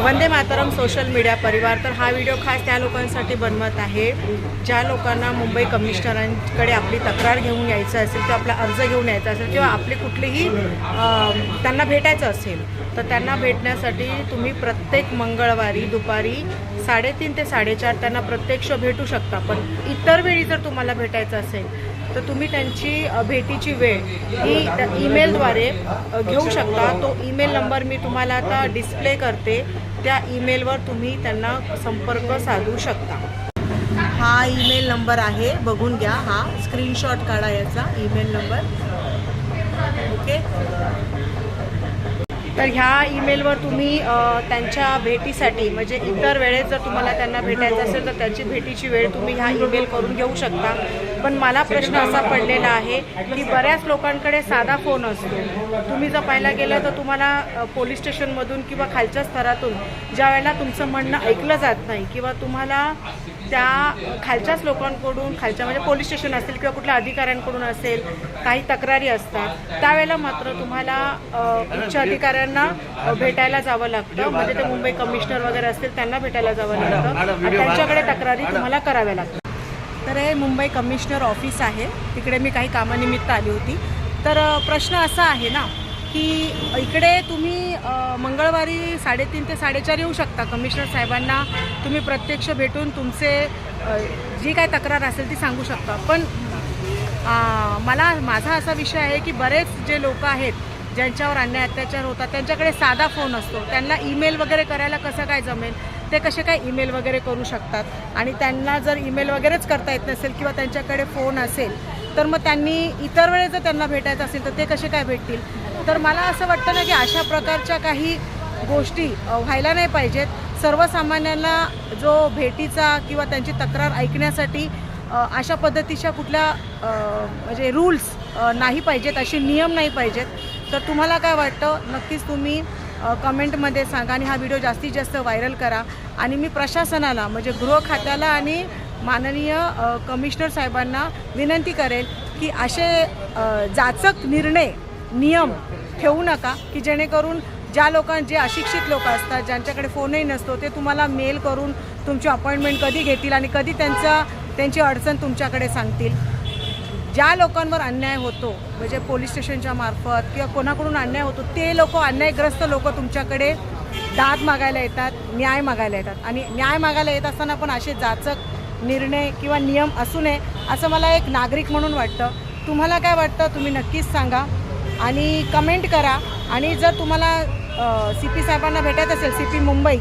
Vande Mataram social media परिवार। तर हा व्हिडिओ खास त्या लोकांसाठी बनवत आहे ज्या लोकांना मुंबई कमिशनरांकडे आपली तक्रार घेऊन यायचं असेल किंवा आपला अर्ज घेऊन यायचा असेल किंवा आपली कुठलीही त्यांना भेटायचं असेल तर त्यांना भेटण्यासाठी तुम्ही प्रत्येक मंगळवारी दुपारी 3:30 ते 4:30 त्यांना प्रत्यक्ष भेटू शकता। पण इतर वेळी जर तुम्हाला भेटायचं असेल तर तुम्ही त्यांची भेटीची वेळ ही ईमेलद्वारे घेऊ शकता। तो ईमेल नंबर मी तुम्हाला आता डिस्प्ले करते, त्या ईमेलवर तुम्ही त्यांना संपर्क साधू शकता। हा ईमेल नंबर आहे, बघून घ्या, हा स्क्रीनशॉट काढा याचा ईमेल नंबर। ओके, तर ह्या ईमेलवर तुम्ही त्यांच्या भेटीसाठी म्हणजे इतर वेळेस जर तुम्हाला त्यांना भेटायचं असेल तर त्याची भेटीची वेळ तुम्ही ह्या ईमेल करून घेऊ शकता। पण मला प्रश्न असा पडलेला आहे की बऱ्याच लोकांकडे साधा फोन असतो। तुम्ही जर पाहायला गेलं तर तुम्हाला पोलीस स्टेशनमधून किंवा खालच्या स्तरातून ज्या वेळेला तुमचं म्हणणं ऐकलं जात नाही किंवा तुम्हाला त्या खालच्याच लोकांकडून, खालच्या म्हणजे पोलीस स्टेशन असेल किंवा कुठल्या अधिकाऱ्यांकडून असेल काही तक्रारी असतात, त्यावेळेला मात्र तुम्हाला उच्च अधिकाऱ्यांना भेटायला जावं लागतं। म्हणजे ते मुंबई कमिशनर वगैरे असतील त्यांना भेटायला जावं लागतं आणि त्यांच्याकडे तक्रारी तुम्हाला कराव्या लागतात। तर हे मुंबई कमिशनर ऑफिस आहे, तिकडे मी काही कामानिमित्त आली होती। तर प्रश्न असा आहे ना की इकडे तुम्ही मंगळवारी 3:30 ते 4:30 येऊ शकता। कमिशनर साहेबांना तुम्ही प्रत्यक्ष भेटून तुमचे जी काय तक्रार असेल ती सांगू शकता। पण माझा असा विषय आहे की बरेच जे लोक आहेत ज्यांच्यावर अन्याय अत्याचार होतात त्यांच्याकडे साधा फोन असतो, त्यांना ईमेल वगैरे करायला कसं काय जमेल? ते कसे काय ईमेल वगैरे करू शकतात? आणि त्यांना जर ईमेल वगैरेच करता येत नसेल किंवा त्यांच्याकडे फोन असेल तर मग त्यांनी इतर वेळेस जर त्यांना भेटायचं असेल तर ते कसे काय भेटतील? तर मला असं वाटतं ना की अशा प्रकारच्या काही गोष्टी व्हायला नाही पाहिजेत। सर्वसामान्यांना जो भेटीचा किंवा त्यांची तक्रार ऐकण्यासाठी अशा पद्धतीच्या कुठल्या म्हणजे रूल्स नाही पाहिजेत, असे नियम नाही पाहिजेत। तर तुम्हाला काय वाटतं नक्कीच तुम्ही कमेंटमध्ये सांगा आणि हा व्हिडिओ जास्तीत जास्त व्हायरल करा। आणि मी प्रशासनाला म्हणजे गृह खात्याला आणि माननीय कमिशनर साहेबांना विनंती करेल की असे जाचक निर्णय नियम ठेवू नका की जेणेकरून जे अशिक्षित लोक असतात ज्यांच्याकडे फोनही नसतो ते तुम्हाला मेल करून तुमची अपॉइंटमेंट कधी घेतील आणि कधी त्यांची अडचण तुमच्याकडे सांगतील। ज्या लोकांवर अन्याय होतो म्हणजे पोलीस स्टेशनच्या मार्फत किंवा कोणाकडून अन्याय होतो ते लोक, अन्यायग्रस्त लोक तुमच्याकडे दाद मागायला येतात, न्याय मागायला येतात। आणि न्याय मागायला येत असताना पण असे जाचक निर्णय किंवा नियम असू नये असं मला एक नागरिक म्हणून वाटतं। तुम्हाला काय वाटतं तुम्ही नक्कीच सांगा आणि कमेंट करा। आणि जर तुम्हाला CP साहेबांना भेटायचं असेल, CP मुंबई